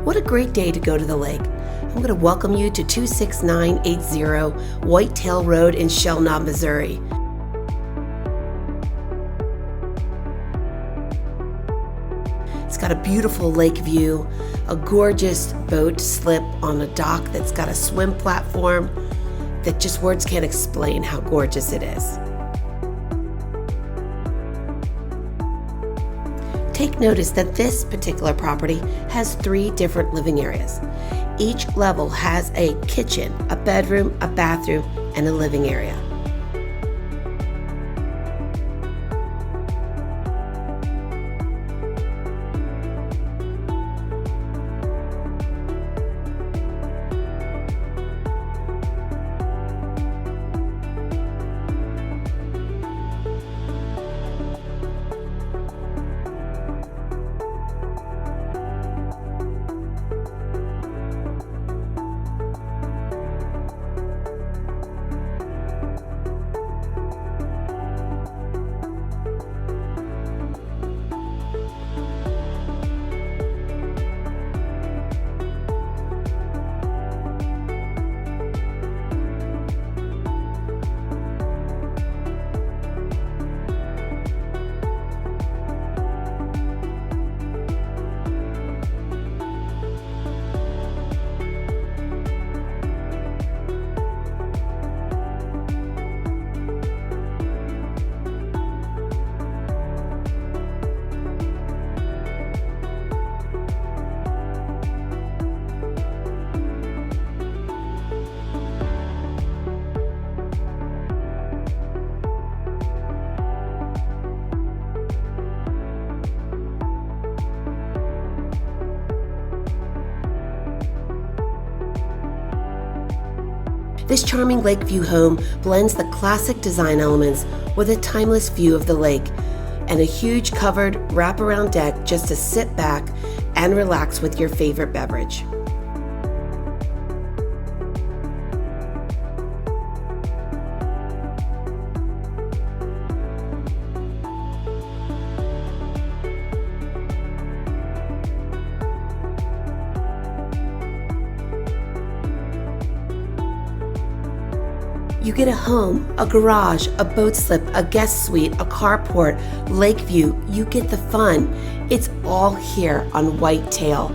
What a great day to go to the lake. I'm going to welcome you to 26980 Whitetail Road in Shell Knob, Missouri. It's got a beautiful lake view, a gorgeous boat slip on a dock that's got a swim platform that just words can't explain how gorgeous it is. Take notice that this particular property has 3 different living areas. Each level has a kitchen, a bedroom, a bathroom, and a living area. This charming Lakeview home blends the classic design elements with a timeless view of the lake and a huge covered wraparound deck just to sit back and relax with your favorite beverage. You get a home, a garage, a boat slip, a guest suite, a carport, lake view. You get the fun. It's all here on Whitetail.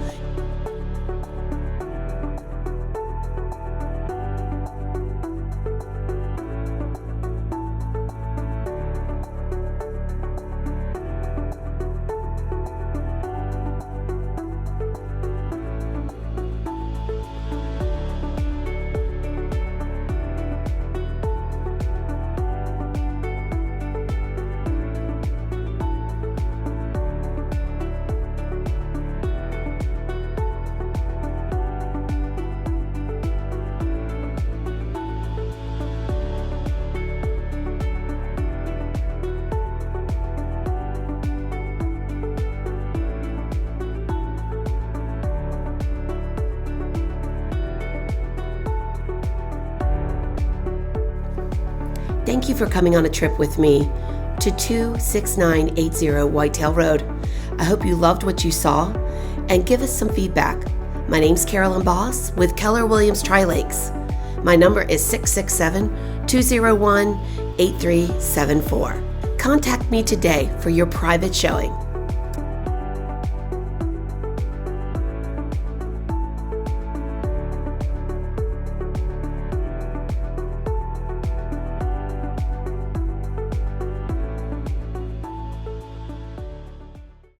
Thank you for coming on a trip with me to 26980 Whitetail Road. I hope you loved what you saw and give us some feedback. My name's Carolyn Boss with Keller Williams Tri-Lakes. My number is 667-201-8374. Contact me today for your private showing.